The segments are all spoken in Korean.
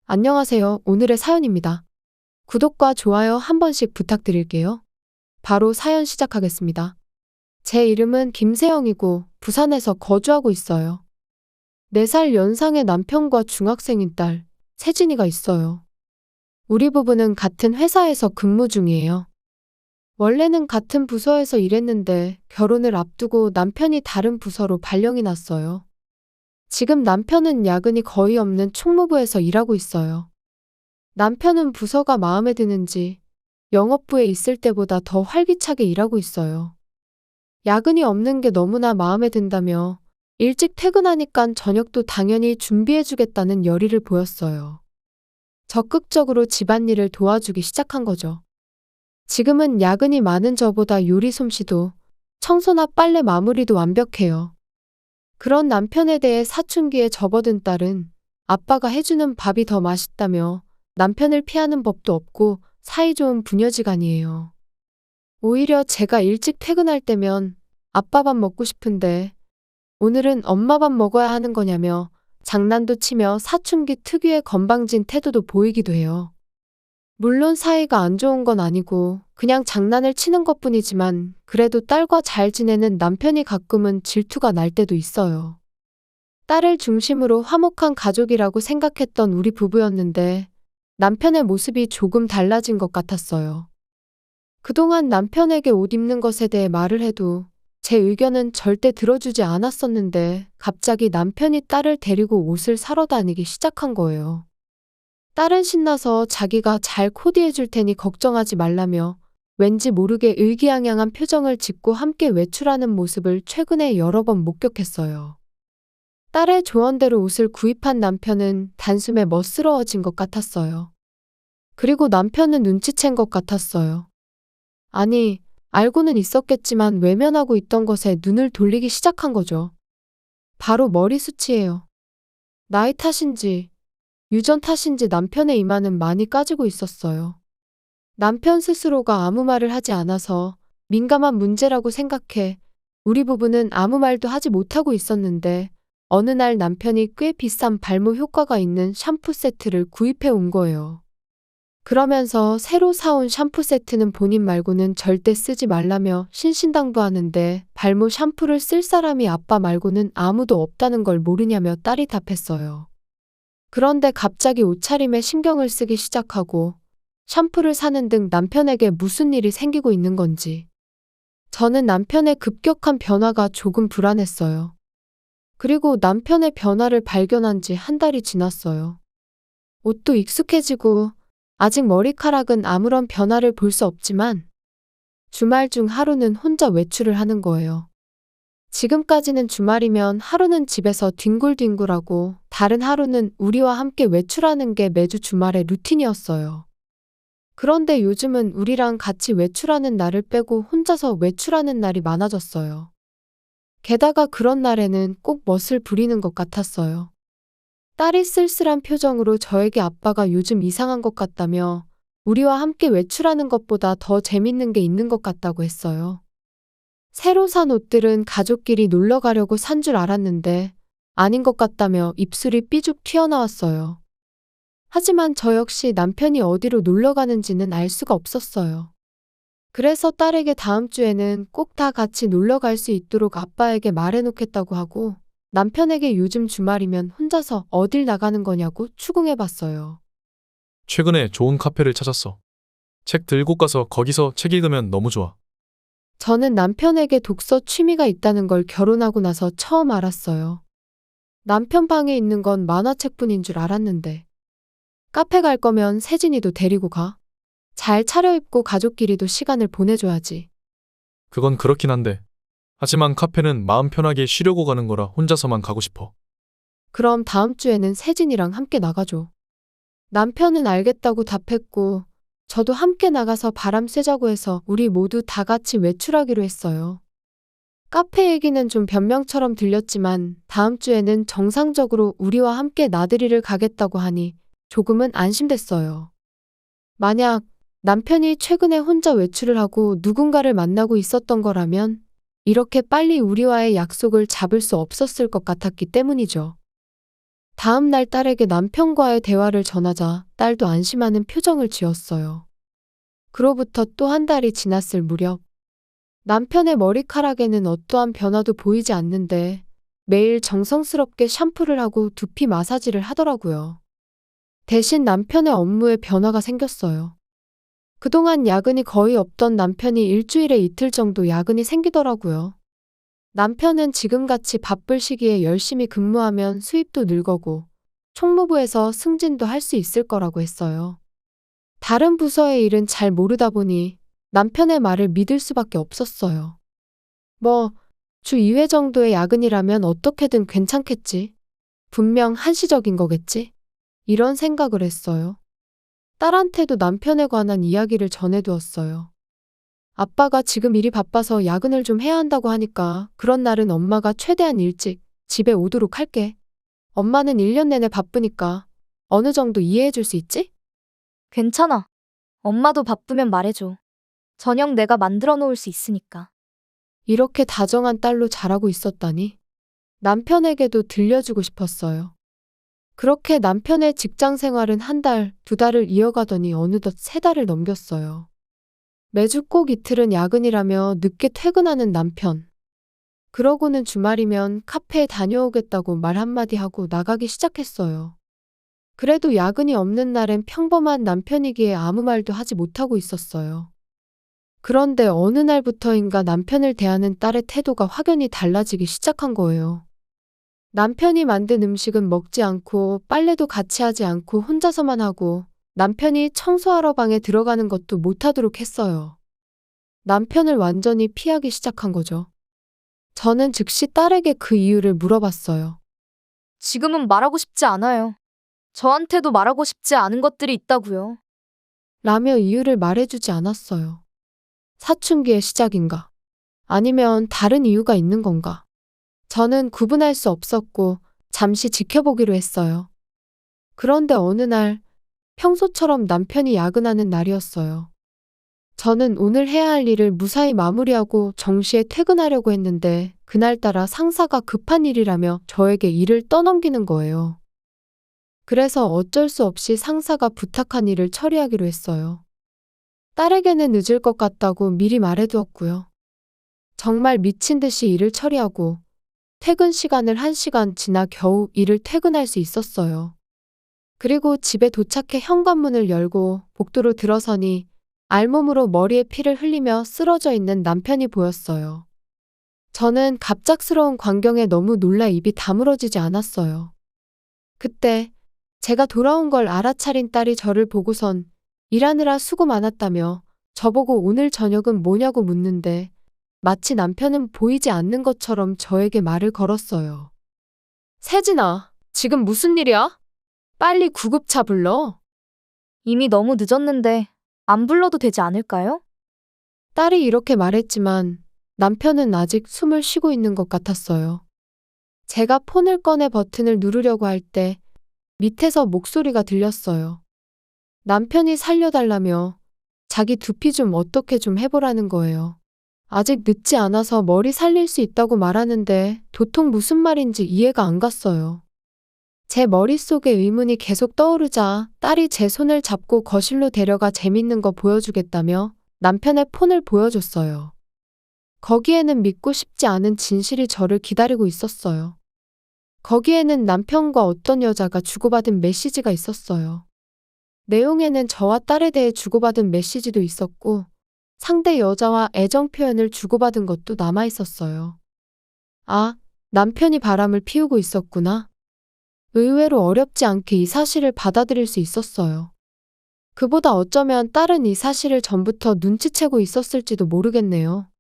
안녕하세요. 오늘의 사연입니다. 구독과 좋아요 한 번씩 부탁드릴게요. 바로 사연 시작하겠습니다. 제 이름은 김세영이고 부산에서 거주하고 있어요. 4살 연상의 남편과 중학생인 딸, 세진이가 있어요. 우리 부부는 같은 회사에서 근무 중이에요. 원래는 같은 부서에서 일했는데 결혼을 앞두고 남편이 다른 부서로 발령이 났어요. 지금 남편은 야근이 거의 없는 총무부에서 일하고 있어요. 남편은 부서가 마음에 드는지 영업부에 있을 때보다 더 활기차게 일하고 있어요. 야근이 없는 게 너무나 마음에 든다며 일찍 퇴근하니깐 저녁도 당연히 준비해주겠다는 열의를 보였어요. 적극적으로 집안일을 도와주기 시작한 거죠. 지금은 야근이 많은 저보다 요리 솜씨도 청소나 빨래 마무리도 완벽해요. 그런 남편에 대해 사춘기에 접어든 딸은 아빠가 해주는 밥이 더 맛있다며 남편을 피하는 법도 없고 사이좋은 부녀지간이에요. 오히려 제가 일찍 퇴근할 때면 아빠 밥 먹고 싶은데 오늘은 엄마 밥 먹어야 하는 거냐며 장난도 치며 사춘기 특유의 건방진 태도도 보이기도 해요. 물론 사이가 안 좋은 건 아니고 그냥 장난을 치는 것뿐이지만 그래도 딸과 잘 지내는 남편이 가끔은 질투가 날 때도 있어요. 딸을 중심으로 화목한 가족이라고 생각했던 우리 부부였는데 남편의 모습이 조금 달라진 것 같았어요. 그동안 남편에게 옷 입는 것에 대해 말을 해도 제 의견은 절대 들어주지 않았었는데 갑자기 남편이 딸을 데리고 옷을 사러 다니기 시작한 거예요. 딸은 신나서 자기가 잘 코디해 줄 테니 걱정하지 말라며 왠지 모르게 의기양양한 표정을 짓고 함께 외출하는 모습을 최근에 여러 번 목격했어요. 딸의 조언대로 옷을 구입한 남편은 단숨에 멋스러워진 것 같았어요. 그리고 남편은 눈치챈 것 같았어요. 아니, 알고는 있었겠지만 외면하고 있던 것에 눈을 돌리기 시작한 거죠. 바로 머리숱이에요. 나이 탓인지 유전 탓인지 남편의 이마는 많이 까지고 있었어요. 남편 스스로가 아무 말을 하지 않아서 민감한 문제라고 생각해 우리 부부는 아무 말도 하지 못하고 있었는데 어느 날 남편이 꽤 비싼 발모 효과가 있는 샴푸 세트를 구입해 온 거예요. 그러면서 새로 사온 샴푸 세트는 본인 말고는 절대 쓰지 말라며 신신당부하는데 발모 샴푸를 쓸 사람이 아빠 말고는 아무도 없다는 걸 모르냐며 딸이 답했어요. 그런데 갑자기 옷차림에 신경을 쓰기 시작하고 샴푸를 사는 등 남편에게 무슨 일이 생기고 있는 건지. 저는 남편의 급격한 변화가 조금 불안했어요. 그리고 남편의 변화를 발견한 지 한 달이 지났어요. 옷도 익숙해지고 아직 머리카락은 아무런 변화를 볼 수 없지만 주말 중 하루는 혼자 외출을 하는 거예요. 지금까지는 주말이면 하루는 집에서 뒹굴뒹굴하고 다른 하루는 우리와 함께 외출하는 게 매주 주말의 루틴이었어요. 그런데 요즘은 우리랑 같이 외출하는 날을 빼고 혼자서 외출하는 날이 많아졌어요. 게다가 그런 날에는 꼭 멋을 부리는 것 같았어요. 딸이 쓸쓸한 표정으로 저에게 아빠가 요즘 이상한 것 같다며 우리와 함께 외출하는 것보다 더 재밌는 게 있는 것 같다고 했어요. 새로 산 옷들은 가족끼리 놀러 가려고 산 줄 알았는데 아닌 것 같다며 입술이 삐죽 튀어나왔어요. 하지만 저 역시 남편이 어디로 놀러 가는지는 알 수가 없었어요. 그래서 딸에게 다음 주에는 꼭 다 같이 놀러 갈 수 있도록 아빠에게 말해놓겠다고 하고 남편에게 요즘 주말이면 혼자서 어딜 나가는 거냐고 추궁해봤어요. 최근에 좋은 카페를 찾았어. 책 들고 가서 거기서 책 읽으면 너무 좋아. 저는 남편에게 독서 취미가 있다는 걸 결혼하고 나서 처음 알았어요. 남편 방에 있는 건 만화책뿐인 줄 알았는데. 카페 갈 거면 세진이도 데리고 가. 잘 차려입고 가족끼리도 시간을 보내줘야지. 그건 그렇긴 한데. 하지만 카페는 마음 편하게 쉬려고 가는 거라 혼자서만 가고 싶어. 그럼 다음 주에는 세진이랑 함께 나가줘. 남편은 알겠다고 답했고 저도 함께 나가서 바람 쐬자고 해서 우리 모두 다 같이 외출하기로 했어요. 카페 얘기는 좀 변명처럼 들렸지만 다음 주에는 정상적으로 우리와 함께 나들이를 가겠다고 하니 조금은 안심됐어요. 만약 남편이 최근에 혼자 외출을 하고 누군가를 만나고 있었던 거라면 이렇게 빨리 우리와의 약속을 잡을 수 없었을 것 같았기 때문이죠. 다음 날 딸에게 남편과의 대화를 전하자 딸도 안심하는 표정을 지었어요. 그로부터 또 한 달이 지났을 무렵 남편의 머리카락에는 어떠한 변화도 보이지 않는데 매일 정성스럽게 샴푸를 하고 두피 마사지를 하더라고요. 대신 남편의 업무에 변화가 생겼어요. 그동안 야근이 거의 없던 남편이 일주일에 이틀 정도 야근이 생기더라고요. 남편은 지금같이 바쁠 시기에 열심히 근무하면 수입도 늘 거고 총무부에서 승진도 할 수 있을 거라고 했어요. 다른 부서의 일은 잘 모르다 보니 남편의 말을 믿을 수밖에 없었어요. 뭐, 주 2회 정도의 야근이라면 어떻게든 괜찮겠지. 분명 한시적인 거겠지. 이런 생각을 했어요. 딸한테도 남편에 관한 이야기를 전해두었어요. 아빠가 지금 일이 바빠서 야근을 좀 해야 한다고 하니까 그런 날은 엄마가 최대한 일찍 집에 오도록 할게. 엄마는 1년 내내 바쁘니까 어느 정도 이해해 줄 수 있지? 괜찮아. 엄마도 바쁘면 말해줘. 저녁 내가 만들어 놓을 수 있으니까. 이렇게 다정한 딸로 자라고 있었다니 남편에게도 들려주고 싶었어요. 그렇게 남편의 직장 생활은 한 달, 두 달을 이어가더니 어느덧 세 달을 넘겼어요. 매주 꼭 이틀은 야근이라며 늦게 퇴근하는 남편. 그러고는 주말이면 카페에 다녀오겠다고 말 한마디 하고 나가기 시작했어요. 그래도 야근이 없는 날엔 평범한 남편이기에 아무 말도 하지 못하고 있었어요. 그런데 어느 날부터인가 남편을 대하는 딸의 태도가 확연히 달라지기 시작한 거예요. 남편이 만든 음식은 먹지 않고 빨래도 같이 하지 않고 혼자서만 하고 남편이 청소하러 방에 들어가는 것도 못하도록 했어요. 남편을 완전히 피하기 시작한 거죠. 저는 즉시 딸에게 그 이유를 물어봤어요. 지금은 말하고 싶지 않아요. 저한테도 말하고 싶지 않은 것들이 있다고요. 라며 이유를 말해주지 않았어요. 사춘기의 시작인가? 아니면 다른 이유가 있는 건가? 저는 구분할 수 없었고 잠시 지켜보기로 했어요. 그런데 어느 날 평소처럼 남편이 야근하는 날이었어요. 저는 오늘 해야 할 일을 무사히 마무리하고 정시에 퇴근하려고 했는데 그날따라 상사가 급한 일이라며 저에게 일을 떠넘기는 거예요. 그래서 어쩔 수 없이 상사가 부탁한 일을 처리하기로 했어요. 딸에게는 늦을 것 같다고 미리 말해두었고요. 정말 미친 듯이 일을 처리하고 퇴근 시간을 1시간 지나 겨우 일을 퇴근할 수 있었어요. 그리고 집에 도착해 현관문을 열고 복도로 들어서니 알몸으로 머리에 피를 흘리며 쓰러져 있는 남편이 보였어요. 저는 갑작스러운 광경에 너무 놀라 입이 다물어지지 않았어요. 그때 제가 돌아온 걸 알아차린 딸이 저를 보고선 일하느라 수고 많았다며 저보고 오늘 저녁은 뭐냐고 묻는데 마치 남편은 보이지 않는 것처럼 저에게 말을 걸었어요. 세진아, 지금 무슨 일이야? 빨리 구급차 불러. 이미 너무 늦었는데 안 불러도 되지 않을까요? 딸이 이렇게 말했지만 남편은 아직 숨을 쉬고 있는 것 같았어요. 제가 폰을 꺼내 버튼을 누르려고 할 때 밑에서 목소리가 들렸어요. 남편이 살려달라며 자기 두피 좀 어떻게 좀 해보라는 거예요. 아직 늦지 않아서 머리 살릴 수 있다고 말하는데 도통 무슨 말인지 이해가 안 갔어요. 제 머릿속에 의문이 계속 떠오르자 딸이 제 손을 잡고 거실로 데려가 재밌는 거 보여주겠다며 남편의 폰을 보여줬어요. 거기에는 믿고 싶지 않은 진실이 저를 기다리고 있었어요. 거기에는 남편과 어떤 여자가 주고받은 메시지가 있었어요. 내용에는 저와 딸에 대해 주고받은 메시지도 있었고 상대 여자와 애정 표현을 주고받은 것도 남아 있었어요. 아, 남편이 바람을 피우고 있었구나. 의외로 어렵지 않게 이 사실을 받아들일 수 있었어요. 그보다 어쩌면 딸은 이 사실을 전부터 눈치채고 있었을지도 모르겠네요.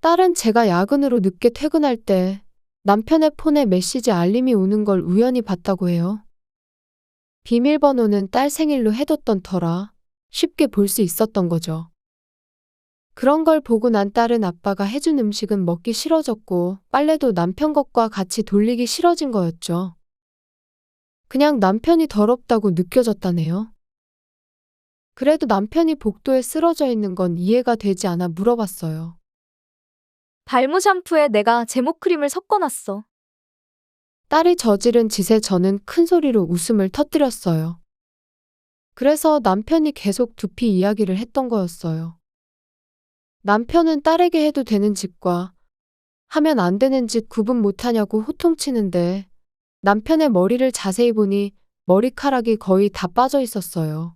딸은 제가 야근으로 늦게 퇴근할 때 남편의 폰에 메시지 알림이 오는 걸 우연히 봤다고 해요. 비밀번호는 딸 생일로 해뒀던 터라 쉽게 볼 수 있었던 거죠. 그런 걸 보고 난 딸은 아빠가 해준 음식은 먹기 싫어졌고 빨래도 남편 것과 같이 돌리기 싫어진 거였죠. 그냥 남편이 더럽다고 느껴졌다네요. 그래도 남편이 복도에 쓰러져 있는 건 이해가 되지 않아 물어봤어요. 발모 샴푸에 내가 제모 크림을 섞어놨어. 딸이 저지른 짓에 저는 큰 소리로 웃음을 터뜨렸어요. 그래서 남편이 계속 두피 이야기를 했던 거였어요. 남편은 딸에게 해도 되는 짓과 하면 안 되는 짓 구분 못하냐고 호통치는데 남편의 머리를 자세히 보니 머리카락이 거의 다 빠져 있었어요.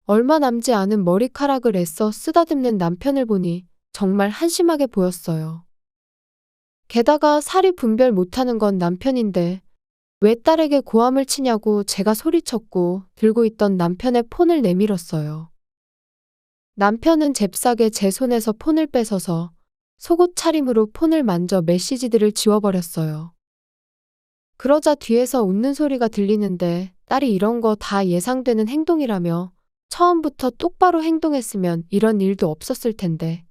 얼마 남지 않은 머리카락을 애써 쓰다듬는 남편을 보니 정말 한심하게 보였어요. 게다가 살이 분별 못하는 건 남편인데 왜 딸에게 고함을 치냐고 제가 소리쳤고 들고 있던 남편의 폰을 내밀었어요. 남편은 잽싸게 제 손에서 폰을 뺏어서 속옷 차림으로 폰을 만져 메시지들을 지워버렸어요. 그러자 뒤에서 웃는 소리가 들리는데 딸이 이런 거 다 예상되는 행동이라며 처음부터 똑바로 행동했으면 이런 일도 없었을 텐데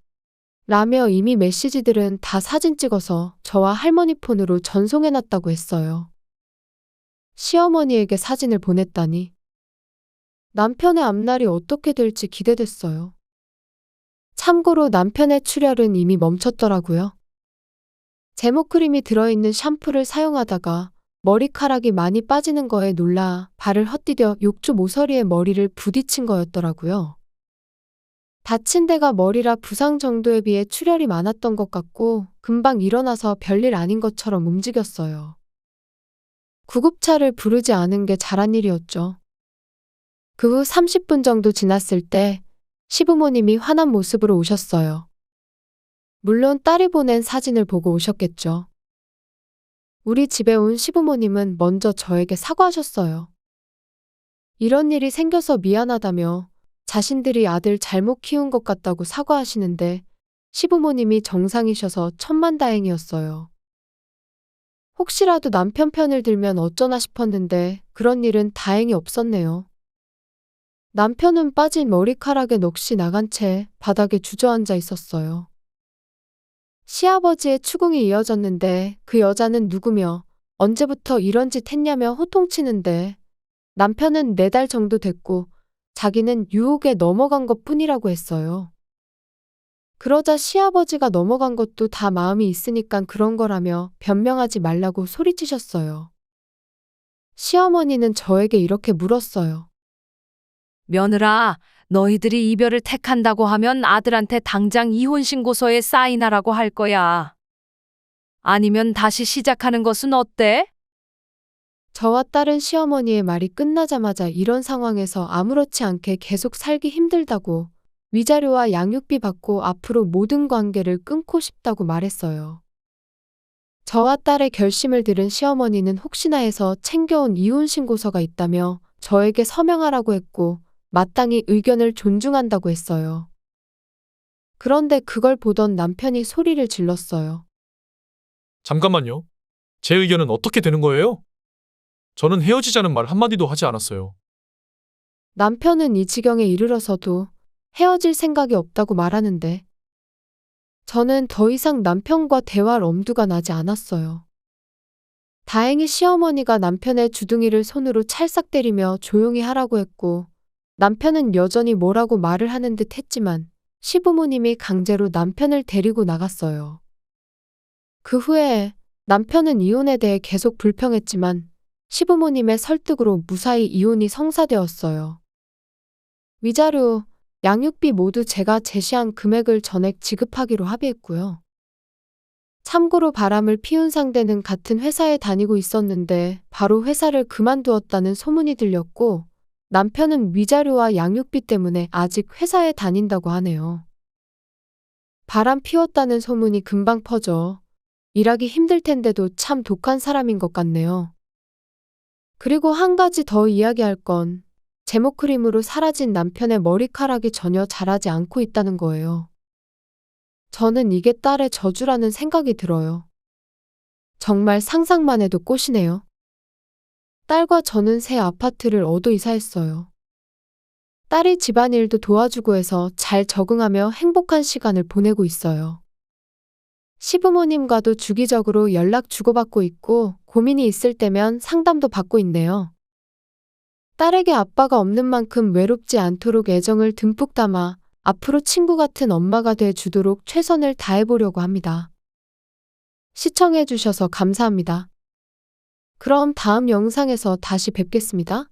라며 이미 메시지들은 다 사진 찍어서 저와 할머니 폰으로 전송해놨다고 했어요. 시어머니에게 사진을 보냈다니 남편의 앞날이 어떻게 될지 기대됐어요. 참고로 남편의 출혈은 이미 멈췄더라고요. 제모 크림이 들어있는 샴푸를 사용하다가 머리카락이 많이 빠지는 거에 놀라 발을 헛디뎌 욕조 모서리에 머리를 부딪힌 거였더라고요. 다친 데가 머리라 부상 정도에 비해 출혈이 많았던 것 같고 금방 일어나서 별일 아닌 것처럼 움직였어요. 구급차를 부르지 않은 게 잘한 일이었죠. 그 후 30분 정도 지났을 때 시부모님이 화난 모습으로 오셨어요. 물론 딸이 보낸 사진을 보고 오셨겠죠. 우리 집에 온 시부모님은 먼저 저에게 사과하셨어요. 이런 일이 생겨서 미안하다며 자신들이 아들 잘못 키운 것 같다고 사과하시는데 시부모님이 정상이셔서 천만다행이었어요. 혹시라도 남편 편을 들면 어쩌나 싶었는데 그런 일은 다행히 없었네요. 남편은 빠진 머리카락에 넋이 나간 채 바닥에 주저앉아 있었어요. 시아버지의 추궁이 이어졌는데 그 여자는 누구며 언제부터 이런 짓 했냐며 호통치는데 남편은 4달 정도 됐고 자기는 유혹에 넘어간 것 뿐이라고 했어요. 그러자 시아버지가 넘어간 것도 다 마음이 있으니까 그런 거라며 변명하지 말라고 소리치셨어요. 시어머니는 저에게 이렇게 물었어요. 며느라, 너희들이 이별을 택한다고 하면 아들한테 당장 이혼 신고서에 사인하라고 할 거야. 아니면 다시 시작하는 것은 어때? 저와 딸은 시어머니의 말이 끝나자마자 이런 상황에서 아무렇지 않게 계속 살기 힘들다고 위자료와 양육비 받고 앞으로 모든 관계를 끊고 싶다고 말했어요. 저와 딸의 결심을 들은 시어머니는 혹시나 해서 챙겨온 이혼 신고서가 있다며 저에게 서명하라고 했고 마땅히 의견을 존중한다고 했어요. 그런데 그걸 보던 남편이 소리를 질렀어요. 잠깐만요. 제 의견은 어떻게 되는 거예요? 저는 헤어지자는 말 한마디도 하지 않았어요. 남편은 이 지경에 이르러서도 헤어질 생각이 없다고 말하는데 저는 더 이상 남편과 대화할 엄두가 나지 않았어요. 다행히 시어머니가 남편의 주둥이를 손으로 찰싹 때리며 조용히 하라고 했고 남편은 여전히 뭐라고 말을 하는 듯 했지만 시부모님이 강제로 남편을 데리고 나갔어요. 그 후에 남편은 이혼에 대해 계속 불평했지만 시부모님의 설득으로 무사히 이혼이 성사되었어요. 위자료, 양육비 모두 제가 제시한 금액을 전액 지급하기로 합의했고요. 참고로 바람을 피운 상대는 같은 회사에 다니고 있었는데 바로 회사를 그만두었다는 소문이 들렸고 남편은 위자료와 양육비 때문에 아직 회사에 다닌다고 하네요. 바람 피웠다는 소문이 금방 퍼져 일하기 힘들 텐데도 참 독한 사람인 것 같네요. 그리고 한 가지 더 이야기할 건 제모 크림으로 사라진 남편의 머리카락이 전혀 자라지 않고 있다는 거예요. 저는 이게 딸의 저주라는 생각이 들어요. 정말 상상만 해도 꼬시네요. 딸과 저는 새 아파트를 얻어 이사했어요. 딸이 집안일도 도와주고 해서 잘 적응하며 행복한 시간을 보내고 있어요. 시부모님과도 주기적으로 연락 주고받고 있고 고민이 있을 때면 상담도 받고 있네요. 딸에게 아빠가 없는 만큼 외롭지 않도록 애정을 듬뿍 담아 앞으로 친구 같은 엄마가 돼 주도록 최선을 다해보려고 합니다. 시청해주셔서 감사합니다. 그럼 다음 영상에서 다시 뵙겠습니다.